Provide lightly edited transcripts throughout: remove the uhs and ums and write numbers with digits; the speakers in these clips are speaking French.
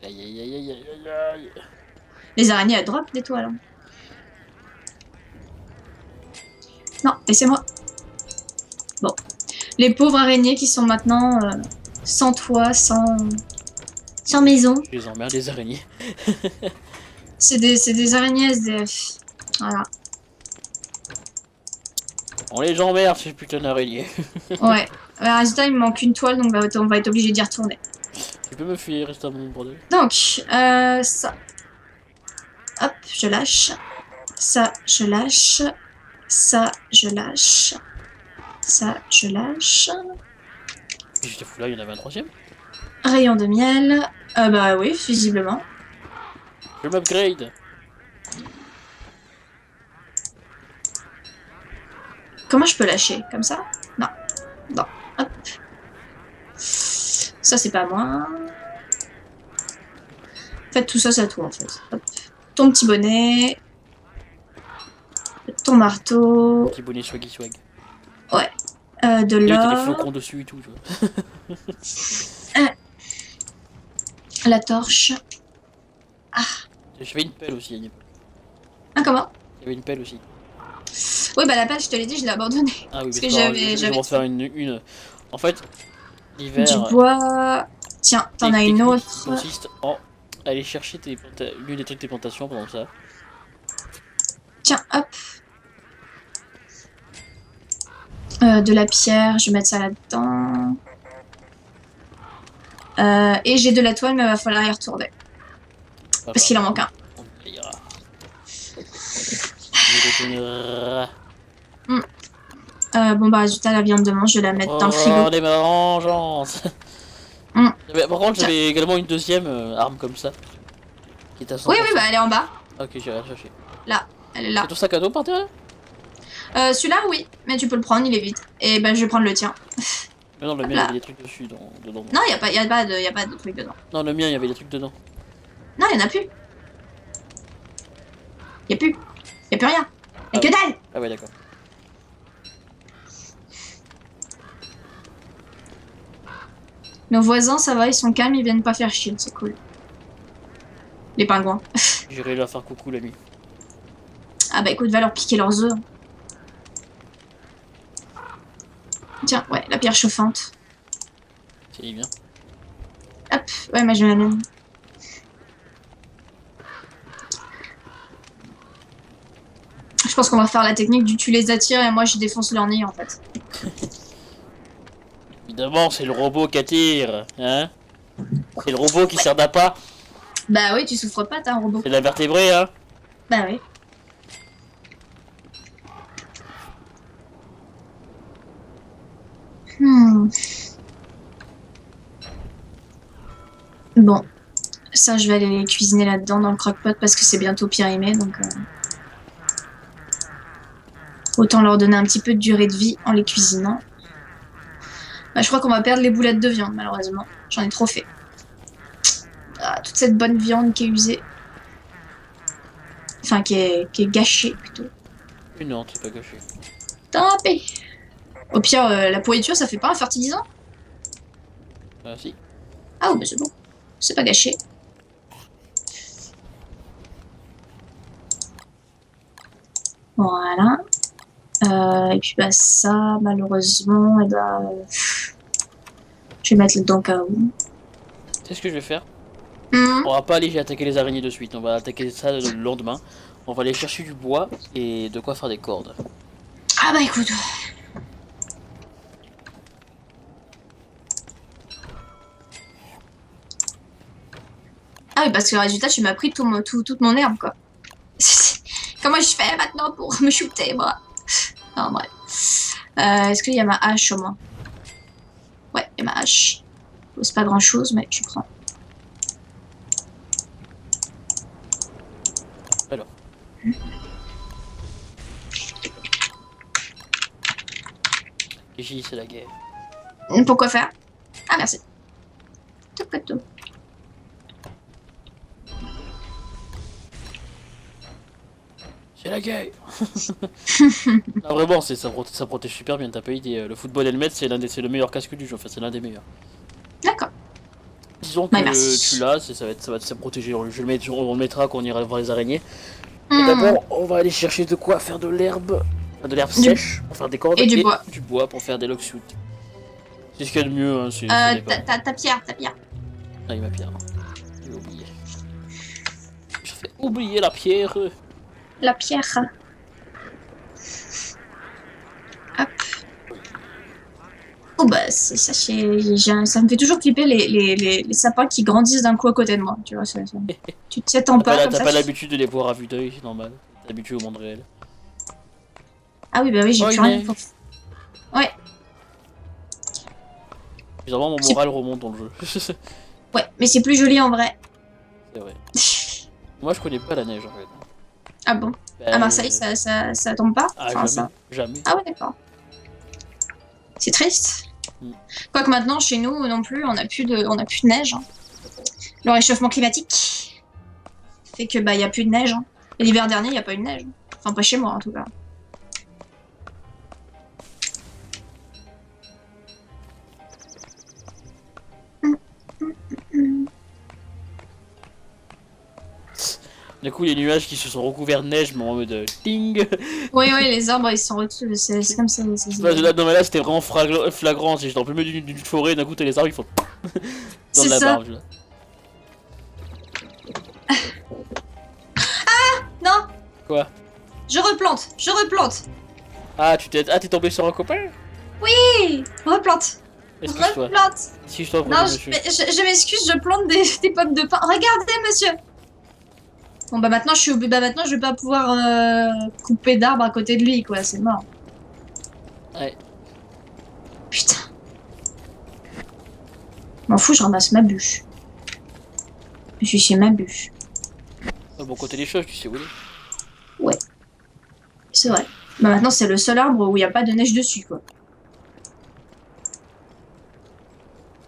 Aïe aïe aïe aïe aïe aïe. Les araignées, elles drop des toiles. Hein. Non, laissez-moi. Bon. Les pauvres araignées qui sont maintenant sans toit, sans maison. Je les emmerde les araignées. C'est des araignées SDF. Voilà. On les emmerde ces putains d'araignées. Ouais. Résultat, il me manque une toile, donc on va être obligé d'y retourner. Tu peux me fuir, reste à mon bordel. Donc, ça. Hop, je lâche. Ça, je lâche. Ça, je lâche. Ça, je lâche. Et j'étais fou là, il y en avait un troisième. Rayon de miel. Bah oui, visiblement. Je m'upgrade. Comment je peux lâcher? Comme ça? Non. Non. Hop. Ça, c'est pas moi. En fait, tout ça, c'est à toi, en fait. Hop. Ton petit bonnet. Ton marteau. Petit bonnet swaggy swag. Ouais. De Et t'as des l'or. flocons dessus et tout, tu vois. La torche. J'avais une pelle aussi à une époque. Ah, comment? Il y avait une pelle aussi. Oui, bah la pelle, je te l'ai dit, je l'ai abandonnée. Ah oui, mais Parce c'est que pas grave, je vais j'avais en faire une. En fait, du l'hiver, bois. Tiens, t'en as une technique qui autre. consiste en aller chercher l'une des trucs des plantations pendant ça. Tiens, hop. De la pierre, je vais mettre ça là-dedans. Et j'ai de la toile, mais il va falloir y retourner. Pas Parce qu'il en grave, manque un. on ira. Je retournera. Bon, bah, résultat, la viande de mange, je vais la mettre dans le frigo. Oh, les vengeances. Mm. Par contre, Tiens. j'avais également une deuxième arme comme ça. Qui est à Oui, oui, 100%. bah, elle est en bas. Ok, j'ai rien cherché. Là, elle est C'est là. ton sac à dos par terre? Celui-là, oui, mais tu peux le prendre, il est vide. Et ben, je vais prendre le tien. Mais non, le Hop mien, il y là. avait des trucs dessus, dedans. Non, y a pas de truc dedans. Non, le mien, il y avait des trucs dedans. Non, il y en a plus. Y a plus. Y a plus rien. Y Ah a que ouais. dalle. Ah ouais, d'accord. Nos voisins, ça va, ils sont calmes, ils viennent pas faire chier, c'est cool. Les pingouins. J'irai leur faire coucou la nuit. Ah bah écoute, va leur piquer leurs œufs. Tiens, ouais, la pierre chauffante. C'est bien. Hop, ouais, moi je la mienne. Je pense qu'on va faire la technique du tu les attires et moi je défonce leur nid en fait. Évidemment, c'est le robot qui attire, hein. C'est le robot qui sert d'appât. Bah oui, tu souffres pas, t'as un robot. C'est la vertébrée, hein. Bah oui. Hmm. Bon, ça je vais aller les cuisiner là-dedans dans le croque-pot parce que c'est bientôt périmé donc autant leur donner un petit peu de durée de vie en les cuisinant. Bah, je crois qu'on va perdre les boulettes de viande malheureusement. J'en ai trop fait. Ah, toute cette bonne viande qui est usée. Enfin, qui est gâchée plutôt. Mais non, c'est pas gâché. Tant pis. Au pire, la pourriture, ça fait pas un fertilisant? Ah si. Ah oui, bah c'est bon. C'est pas gâché. Voilà. Et puis bah ça, malheureusement, et bah, je vais mettre le cas où. C'est ce que je vais faire. Hmm. On va pas aller attaquer les araignées de suite. On va attaquer ça le lendemain. On va aller chercher du bois et de quoi faire des cordes. Ah bah écoute. Ah oui, parce que le résultat, tu m'as pris toute mon herbe, quoi. Comment je fais maintenant pour me shooter, moi? Non, bref. Est-ce qu'il y a ma hache au moins? Ouais, il y a ma hache. C'est pas grand chose, mais je prends. Alors. Ici, c'est la guerre. Pourquoi faire? Ah, merci. Tout tout. C'est la guerre. Non, vraiment, ça protège super bien. T'as pas idée. Le football helmet, c'est le meilleur casque du jeu. Enfin, c'est l'un des meilleurs. D'accord. disons Ouais, que merci. tu l'as, ça va te protéger. On le mettra quand on ira voir les araignées. Et Hmm. d'abord, on va aller chercher de quoi faire de l'herbe. Enfin, de l'herbe Du... sèche pour faire des cordes Et du et bois. du bois pour faire des log suits. C'est ce qu'il y a de mieux, hein, ça dépend. Ta pierre, ta pierre. Ah, il m'a pierre. J'ai oublié. Je fais oublier la pierre. La pierre. Hop. Oh bah ça, ça me fait toujours flipper les sapins qui grandissent d'un coup à côté de moi. Tu vois, tu t'y attends pas comme T'as ça. pas l'habitude de les voir à vue d'œil, c'est normal. T'es habitué au monde réel. Ah oui, bah oui, j'ai Oh, plus il rien. neige. Ouais, Bizarrement, mon c'est moral remonte dans le jeu. C'est ouais, mais c'est plus joli en vrai. vrai. Moi, je connais pas la neige en fait. Ah bon? À Ben, Marseille, ça tombe pas? ah, Enfin, jamais. ça. Jamais. Ah ouais, d'accord. C'est triste. Mm. Quoique maintenant, chez nous non plus, on a plus de neige, hein. Le réchauffement climatique fait que bah y a plus de neige, hein. Et l'hiver dernier, il y a pas eu de neige. Enfin, pas chez moi en tout cas. Du coup, les nuages qui se sont recouverts de neige, mais en mode ting. Oui, oui, les arbres, ils sont retus. C'est comme ça. Là, non, mais là, c'était vraiment flagrant. J'étais en plein milieu d'une forêt, d'un coup, t'as les arbres, ils font dans C'est la ça. barbe. Là. Non, Quoi? je replante, je replante. Ah, t'es tombé sur un copain? Oui, replante, Excuse-toi. replante. Excuse-toi, Non, monsieur. je m'excuse, je plante des pommes de pin. Regardez, monsieur. Bon, bah maintenant, bah maintenant, je vais pas pouvoir couper d'arbres à côté de lui, quoi. C'est mort. Ouais. Putain. M'en fous, je ramasse ma bûche. Je suis chez ma bûche. Ah, bon côté des choses, tu sais où il est. Ouais, c'est vrai. Bah maintenant, c'est le seul arbre où il n'y a pas de neige dessus, quoi.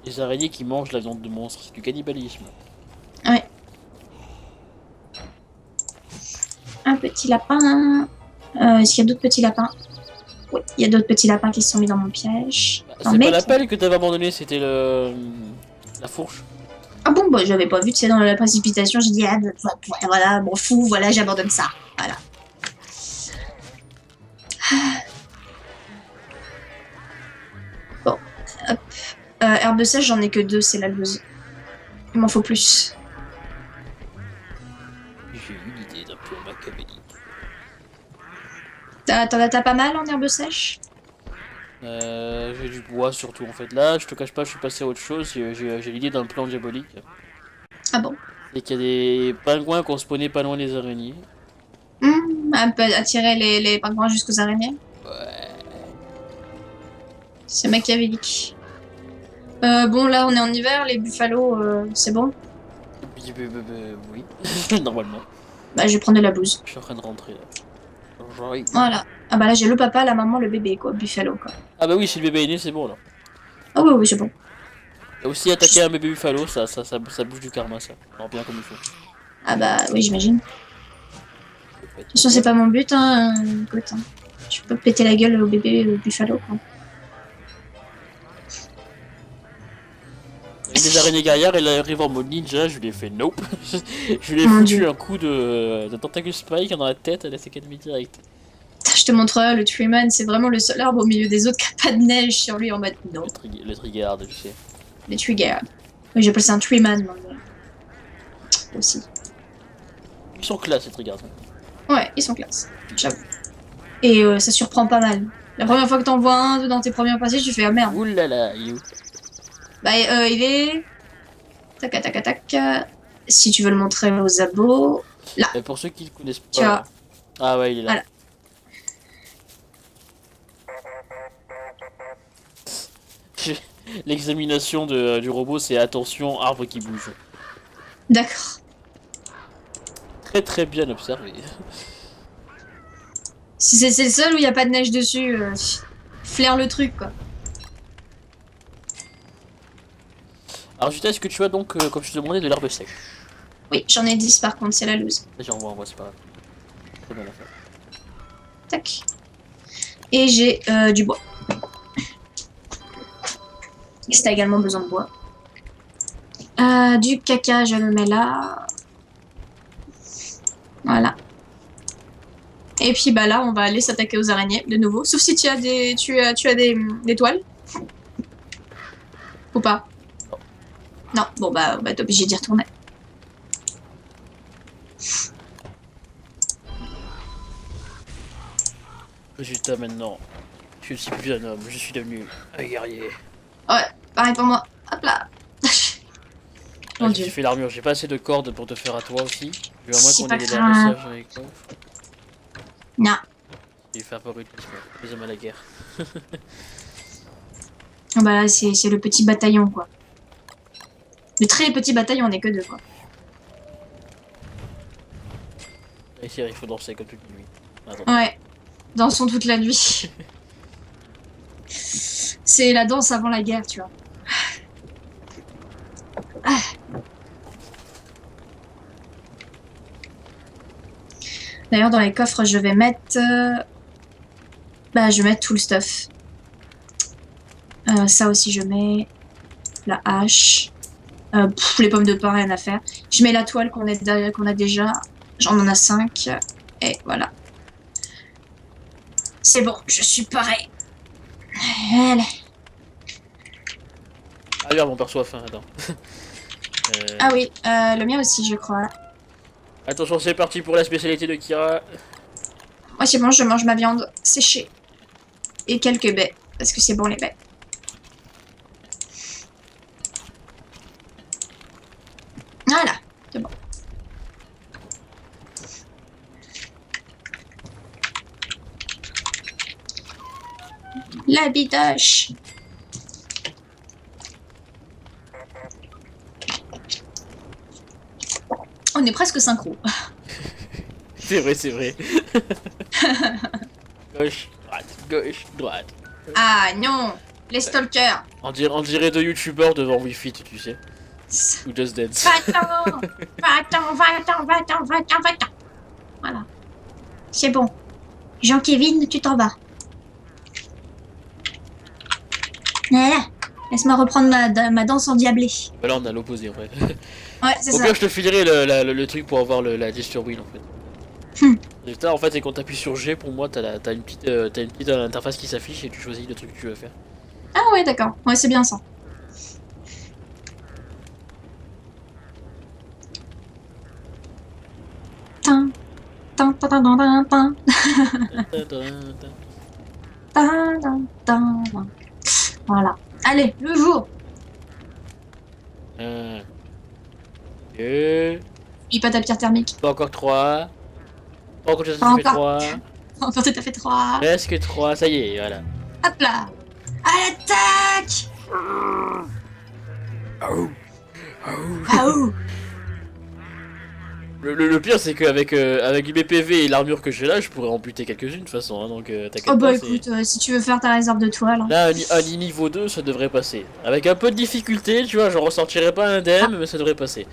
Les araignées qui mangent la viande de monstres, c'est du cannibalisme. Ouais. Un petit lapin. Est-ce qu'il y a d'autres petits lapins? Oui, il y a d'autres petits lapins qui se sont mis dans mon piège. Bah, Non, c'est pas mec. la pelle que t'avais abandonné, c'était la fourche. Ah bon, bah j'avais pas vu, tu sais, dans la précipitation, j'ai dit, ah, bah, voilà, m'en fous, voilà, j'abandonne ça. Voilà. Bon, hop. Herbe sèche, j'en ai que deux, c'est la loose. Il m'en faut plus. J'ai une idée d'un plan machiavélique. T'as pas mal en herbe sèche? J'ai du bois surtout en fait. Là, je te cache pas, je suis passé à autre chose. J'ai l'idée d'un plan diabolique. Ah bon? C'est qu'il y a des pingouins qui ont spawné pas loin des araignées. Un peu attirer les pingouins jusqu'aux araignées. Ouais. C'est machiavélique. Bon, là, on est en hiver, les buffalo, c'est bon? Oui, normalement. Bah, je vais prendre de la blouse. Je suis en train de rentrer là. Voilà. Ah bah là, j'ai le papa, la maman, le bébé, quoi. Buffalo, quoi. Ah bah oui, si le bébé est né, c'est bon là. Ah oui, oui, c'est bon. Et aussi attaquer un bébé buffalo, ça bouge du karma ça. Alors bien comme il faut. Ah bah oui, j'imagine. De toute façon, c'est pas mon but, hein. Écoute, hein. Je peux péter la gueule au bébé buffalo, quoi. Avec des araignées guerrières, elle arrive en mode ninja, je lui ai fait nope. Je lui ai Mon foutu Dieu. un coup de tentacule spike dans la tête, elle a fait calmer direct. Je te montrerai le Treeman, c'est vraiment le seul arbre au milieu des autres qui a pas de neige sur lui en mode non. Le trigger, tu sais. Les Trigger. Oui, j'appelle ça un Treeman, moi. Aussi. Ils sont classe les triggers. Ouais, ils sont classe, j'avoue. Et ça surprend pas mal. La première fois que t'en vois un dans tes premières parties, tu fais ah merde. Oulala, il est où? Bah, il est. Tac, tac, tac. Si tu veux le montrer aux abos. Là. Et pour ceux qui ne connaissent pas. Tu vois. Ah ouais, il est là. Voilà. L'examination du robot, c'est attention, arbre qui bouge. D'accord. Très très bien observé. Si c'est le seul où il n'y a pas de neige dessus, flaire le truc, quoi. Alors Juta, est-ce que tu as donc, comme je te demandais, de l'herbe sèche? Oui, j'en ai 10 par contre, c'est la loose. Vas-y, envoie, c'est pas grave. Très bien l'affaire. Tac. Et j'ai du bois. Si t'as également besoin de bois. Du caca, je le mets là. Voilà. Et puis bah là, on va aller s'attaquer aux araignées de nouveau. Sauf si tu as des toiles. Ou pas? Non, bon bah on va être obligé d'y retourner. Résultat maintenant, je ne suis plus un homme, je suis devenu un guerrier. Ouais, pareil pour moi. Hop là. Mon Ah, dieu. j'ai fait l'armure, j'ai pas assez de cordes pour te faire à toi aussi. Je veux à moins C'est qu'on pas ait des grave. messages dans les coffres. Non. Et faire pas brûler les hommes à la guerre. Ah bah là, c'est le petit bataillon, quoi. Le très petit bataillon, on est que deux, quoi. Et il faut danser comme toute la nuit. Attends. Ouais. Dansons toute la nuit. C'est la danse avant la guerre, tu vois. Ah. D'ailleurs, dans les coffres, je vais mettre... Bah, je vais mettre tout le stuff. Ça aussi, je mets la hache. Les pommes de pain, rien à faire. Je mets la toile qu'on a déjà. J'en en a 5. Et voilà. C'est bon, je suis paré. Allez. Ah regarde, mon perso a faim, attends. Ah oui, le mien aussi, je crois. Attention, c'est parti pour la spécialité de Kira. Moi, c'est bon, je mange ma viande séchée. Et quelques baies. Parce que c'est bon, les baies. Voilà, c'est bon. La bidoche. On est presque synchro. C'est vrai, c'est vrai. Gauche, droite, droite. Ah non, les stalkers. On dirait deux youtubeurs devant Wii Fit, tu sais. Ou Just Dance. Va-t'en, va-t'en, va-t'en, va-t'en, va-t'en, va-t'en. Voilà. C'est bon. Jean-Kévin, tu t'en vas. Voilà. Laisse-moi reprendre ma danse endiablée. Bah là, on a l'opposé en fait. Ouais, c'est Au ça. pire, je te filerai le truc pour avoir la gesture wheel en fait. Résultat, en fait, c'est quand t'appuies sur G, pour moi, t'as une petite interface qui s'affiche et tu choisis le truc que tu veux faire. Ah ouais, d'accord. Ouais, c'est bien ça. Tin, tin, tin, tin, tin, tin, tin, tin, tin, tin. Voilà. Allez, le jour. Un, deux, N'oublie pas ta pierre thermique. pas encore trois, pas encore tout à Pas fait encore. trois, Encore tout à fait 3. presque trois, ça y est, voilà. Hop là. À l'attaque. Ah ouh. Le pire, c'est qu'avec avec mes PV et l'armure que j'ai là, je pourrais en buter quelques-unes de toute façon, hein, donc t'inquiète Oh bah pas. c'est- écoute, si tu veux faire ta réserve de toile. Hein. Là, un niveau 2, ça devrait passer. Avec un peu de difficulté, tu vois, j'en ressortirai pas indemne, mais ça devrait passer.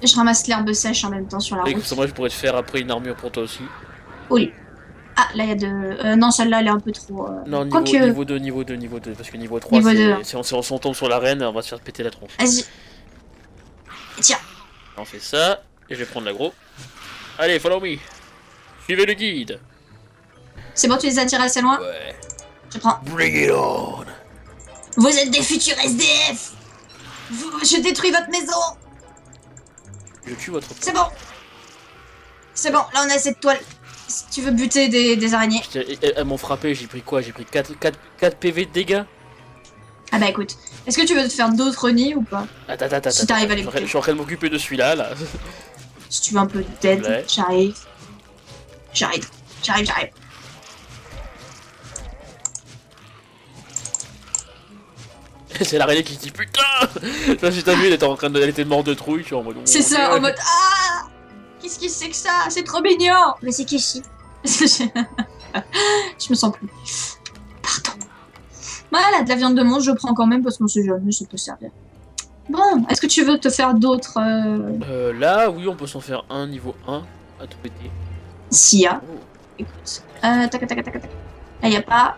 Je ramasse l'herbe sèche en même temps sur la Et route. comme ça, moi, je pourrais te faire après une armure pour toi aussi. Oui. Ah, là il y a de... non, celle-là elle est un peu trop... Non, Quoique... niveau 2, niveau 2, niveau 2. Parce que niveau 3, Niveau 2. si on tombe sur l'arène, on va se faire péter la tronche. Vas-y. Tiens. On fait ça, et je vais prendre l'agro. Allez, follow me. Suivez le guide. C'est bon, tu les as tirés assez loin. Ouais. Je prends. Bring it on. Vous êtes des futurs SDF. Je détruis votre maison. Je tue votre... C'est bon. C'est bon, là on a cette toile. Si tu veux buter des araignées. Elles m'ont frappé, j'ai pris quoi? J'ai pris 4 PV de dégâts. Ah bah écoute, est-ce que tu veux te faire d'autres nids ou pas? Attends, Si t'arrives à les je buter. suis en train de m'occuper de celui-là, là. Si tu veux un peu d'aide, Ouais. j'arrive. J'arrive. C'est l'araignée qui dit putain. Là, si t'as vu, elle était morte de trouille, tu vois, en mode... C'est ça, en mode ah. Qu'est-ce que c'est que ça? C'est trop mignon. Mais c'est Kishi. Je me sens plus. Pardon. Voilà, de la viande de monstre, je prends quand même parce qu'on sait jamais, ça peut servir. Bon, est-ce que tu veux te faire d'autres Là, oui, on peut s'en faire un niveau 1 à tout péter. S'il y a. Oh. Écoute. Tac. Là, y a pas.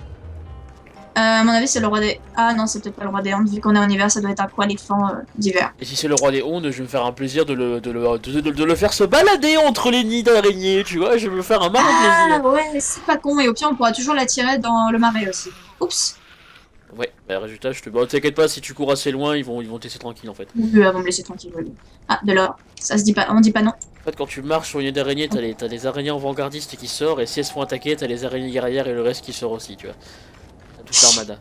À mon avis, c'est le roi des... Ah non, c'est peut-être pas le roi des Andes. Vu qu'on est en hiver, ça doit être un quoi éléphant d'hiver. Et si c'est le roi des ondes, je vais me faire un plaisir de le faire se balader entre les nids d'araignées, tu vois, je vais me faire un malin Ah plaisir. ouais, c'est pas con. Et au pire, on pourra toujours l'attirer dans le marais aussi. Oups. Ouais, bah résultat, je te... Bon, t'inquiète pas, si tu cours assez loin, ils vont te laisser tranquille en fait. Oui, elles vont me laisser tranquille. Oui. Ah, de l'or. Ça se dit pas. On dit pas non. En fait, quand tu marches sur une nid d'araignée, t'as les araignées avant-gardistes qui sortent, et si elles se font attaquer, t'as les araignées guerrières et le reste qui sort aussi, tu vois. T'as toute l'armada.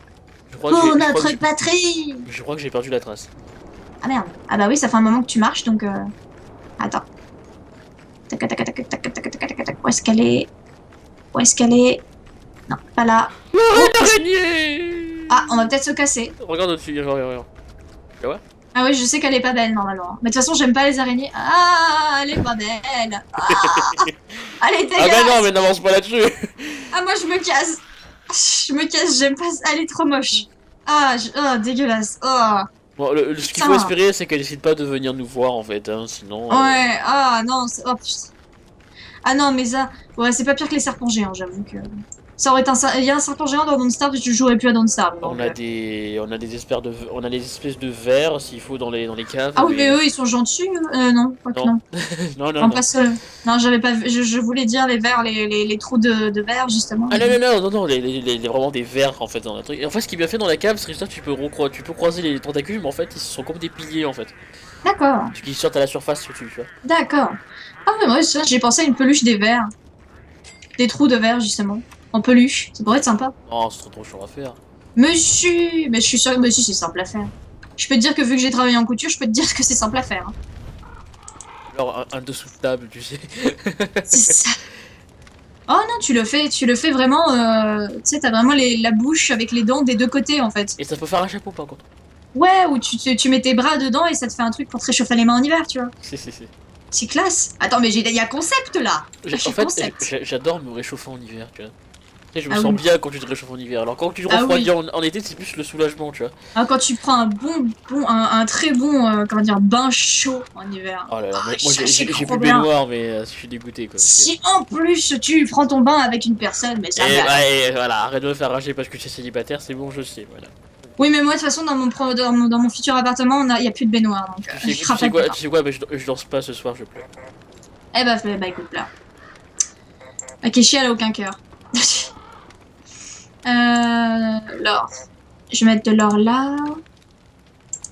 Pour notre patrie. Je crois que j'ai perdu la trace. Ah merde. Ah bah oui, ça fait un moment que tu marches, donc... Attends. Tac, tac, tac, tac, tac, tac, tac, tac, tac. Où est-ce qu'elle est? Où est-ce qu'elle est? Non, pas là. Araignée. Ah, on va peut-être se casser. Regarde au-dessus, regarde. Tu vois? Ah oui, je sais qu'elle est pas belle, normalement. Mais de toute façon, j'aime pas les araignées. Ah, elle est pas belle. Ah, elle est Ah bah non, dégueulasse. mais n'avance pas là-dessus. Ah, moi, je me casse. Je me casse, j'aime pas... Elle est trop moche. Ah, oh, dégueulasse. Oh. Bon, ce qu'il faut Putain. espérer, c'est qu'elle décide pas de venir nous voir en fait, hein, sinon... Ouais, ah non, oh putain. Ah non, mais ça, ouais, c'est pas pire que les serpents géants, j'avoue que. Ça aurait été il y a un serpent géant dans Don't Starve, tu jouerais plus à Don't Starve. Donc, on a des espèces de vers s'il faut dans les caves, Ah oui, mais mais eux, ils sont gentils. Non, pas que non, non. non, non, Non, non. pas ceux. Non, j'avais pas vu. Je voulais dire les vers, les trous de verre, justement. Ah non, non, non, non, non, vraiment des vers en fait dans la truc. Et en fait, ce qui est bien fait dans la cave, c'est que ça, tu peux croiser les tentacules, mais en fait, ils sont comme des piliers en fait. D'accord, Parce qu'ils sortent à la surface au-dessus, tu vois. d'accord. Ah, mais moi, ça, j'ai pensé à une peluche des vers. Des trous de verre, justement. En peluche. Ça pourrait être sympa. Oh, c'est trop chiant à faire. Monsieur! Mais je suis sûre que monsieur, c'est simple à faire. Je peux te dire que vu que j'ai travaillé en couture, je peux te dire que c'est simple à faire. Hein. Alors, un dessous de table, tu sais. C'est ça. Oh non, tu le fais vraiment. Tu sais, t'as vraiment la bouche avec les dents des deux côtés en fait. Et ça peut faire un chapeau par contre. Ouais, ou tu mets tes bras dedans et ça te fait un truc pour te réchauffer les mains en hiver, tu vois. Si. C'est classe. Attends, mais il y a concept là. En fait, j'adore me réchauffer en hiver, tu vois. Tu sais, je me Ah sens oui. bien quand tu te réchauffes en hiver. Alors quand tu te Ah refroidis oui. en été, c'est plus le soulagement, tu vois. Ah, quand tu prends un très bon, comment dire, bain chaud en hiver. Oh là là, Ah, moi ça, c'est j'ai plus trop de bien. baignoire, mais je suis dégoûté quoi. Si en plus tu prends ton bain avec une personne, mais ça Et, va. bah, et voilà, arrête de me faire rager parce que tu es célibataire, c'est bon, je sais, voilà. Oui, mais moi de toute façon dans mon futur appartement, il y a plus de baignoire, donc je rappelle pas. Tu sais quoi, bah, je danse pas ce soir, je pleure. Eh bah écoute là. Akeshi, elle a aucun cœur. L'or. Je vais mettre de l'or là.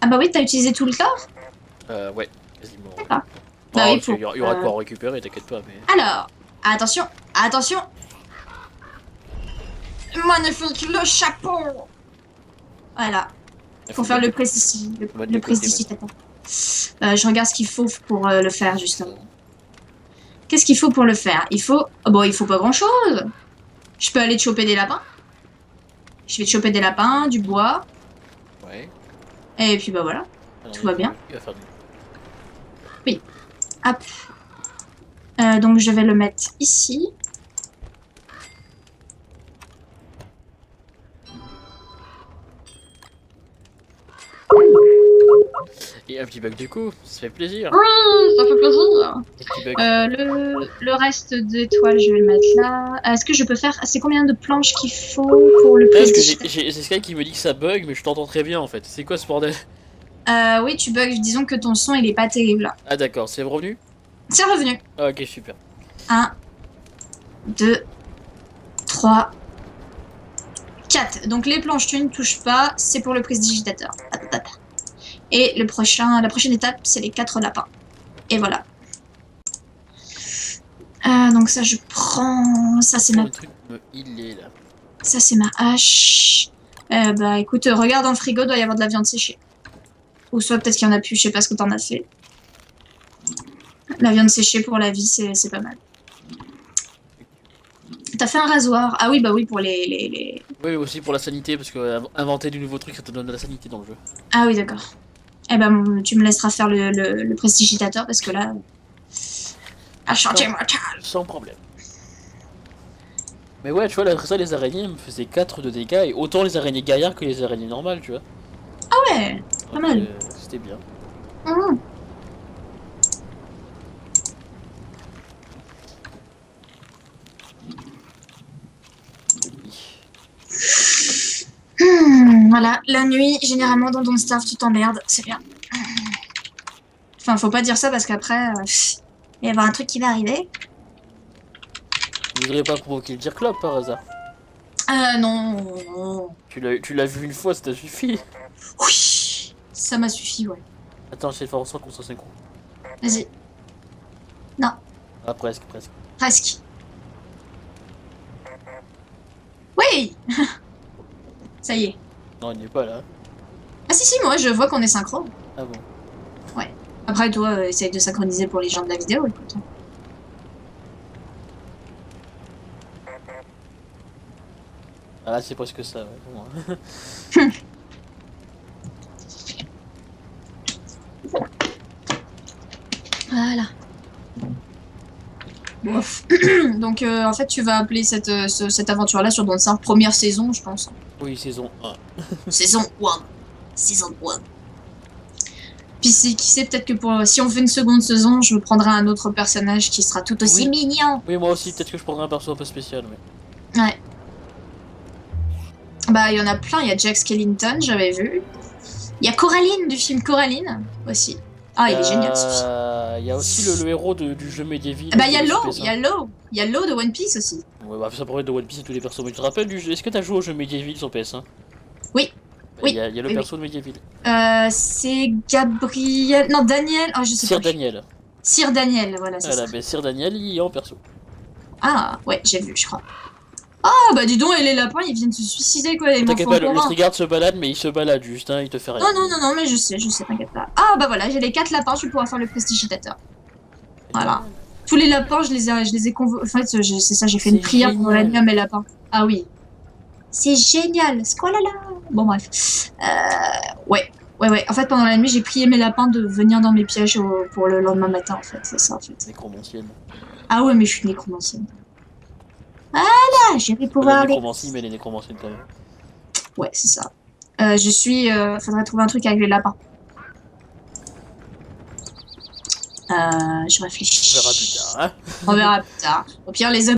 Ah bah oui, t'as utilisé tout le l'or. Ouais, quasiment. D'accord. Oh, Bah oui, il y aura quoi en récupérer, t'inquiète pas, mais... Alors, attention, attention. Magnifique, le chapeau. Voilà, pour faire le prestidigitateur. Je regarde ce qu'il faut pour le faire, justement. Qu'est-ce qu'il faut pour le faire? Il faut... Oh, bon, il faut pas grand-chose. Je peux aller te choper des lapins. Je vais te choper des lapins, du bois. Ouais. Et puis bah voilà, Alors, tout va bien. Il va faire du... Oui. Hop. Donc je vais le mettre ici. Et un petit bug du coup, ça fait plaisir. Oui, ça fait plaisir. Des petits bugs. Le reste d'étoiles, je vais le mettre là. Est-ce que je peux faire... C'est combien de planches qu'il faut pour le Parce que prestige? c'est Sky qui me dit que ça bug, mais je t'entends très bien en fait. C'est quoi ce bordel? Oui, tu bugs. Disons que ton son, il est pas terrible. Ah d'accord, c'est revenu? C'est revenu. Ah, ok, super. 1, 2, 3, 4. Donc les planches, tu ne touches pas. C'est pour le prestidigitateur. Et la prochaine étape, c'est les 4 lapins. Et voilà. Donc ça, je prends... Ça, c'est ma... Le truc me healer là. Ça, c'est ma hache. Bah écoute, regarde dans le frigo, doit y avoir de la viande séchée. Ou soit peut-être qu'il y en a plus, je sais pas ce que t'en as fait. La viande séchée pour la vie, c'est pas mal. T'as fait un rasoir. Ah oui, bah oui, pour les... Oui, aussi pour la sanité, parce que inventer du nouveau truc, ça te donne de la sanité dans le jeu. Ah oui, d'accord. Eh ben, tu me laisseras faire le prestidigitateur, parce que là... À chanter mortal. Sans problème. Mais ouais, tu vois, là, ça, les araignées me faisaient 4 de dégâts, et autant les araignées guerrières que les araignées normales, tu vois. Ah ouais, pas Donc, mal. c'était bien. Mmh. Voilà, la nuit, généralement dans Don't Starve, tu t'emmerdes, c'est bien. Enfin, faut pas dire ça parce qu'après, il va y avoir un truc qui va arriver. Tu voudrais pas provoquer le Dire Club par hasard? Non. Tu l'as vu une fois, ça t'a suffi. Oui, ça m'a suffi, ouais. Attends, j'essaie de faire en sorte qu'on soit synchro. Vas-y. Non, Ah, presque, presque. presque. Oui. Ça y est. Non, il n'est pas là. Ah si, moi je vois qu'on est synchro. Ah bon. Ouais. Après, toi, essaye de synchroniser pour les gens de la vidéo, écoute. Ah là, c'est presque ça, ouais, pour moi. Voilà. Bof. Donc, en fait, tu vas appeler cette aventure-là sur Don't Starve première saison, je pense. Oui, saison 1. Saison 1. Saison 1. Puis qui sait, peut-être que si on fait une seconde saison, je prendrai un autre personnage qui sera tout aussi mignon. Oui, moi aussi, peut-être que je prendrai un perso un peu spécial, oui. Ouais. Bah, il y en a plein. Il y a Jack Skellington, j'avais vu. Il y a Coraline, du film Coraline, aussi. Ah, il est génial, ce film. Il y a aussi le héros du jeu Medieval. Bah, il y a Law de One Piece aussi. Ouais, bah ça pourrait être de One Piece et tous les persos. Mais tu te rappelles du jeu? Est-ce que t'as joué au jeu Medieval sur PS1? Oui. Bah, Oui. Il y a le perso de Medieval. C'est Gabriel... Non, Daniel... Oh, je sais Sir pas. Daniel. Sir Daniel, voilà, c'est ça. Bah Sir Daniel, il est en perso. Ah, ouais, j'ai vu, je crois. Ah, bah dis donc, et les lapins, ils viennent se suicider, quoi. T'inquiète pas, le Trigard se balade, mais il se balade juste, hein, il te fait rien. Non, mais je sais, t'inquiète pas. Ah, bah voilà, j'ai les 4 lapins, je vais pouvoir faire le prestidigitateur. Voilà. Tous les lapins, je les ai convoqués. En fait, c'est ça, j'ai fait une prière pour la nuit à mes lapins. Ah oui. C'est génial. Squalala. Bon, bref. Ouais. En fait, pendant la nuit, j'ai prié mes lapins de venir dans mes pièges pour le lendemain matin, en fait. C'est ça, en fait. Nécromancienne. Ah ouais, mais je suis nécromancienne. Voilà, je vais pouvoir... La nécromancie, mais les nécromanciennes quand même. Ouais, c'est ça. Faudrait trouver un truc avec les lapins. Je réfléchis. On verra plus tard, hein. On verra plus tard. Au pire, les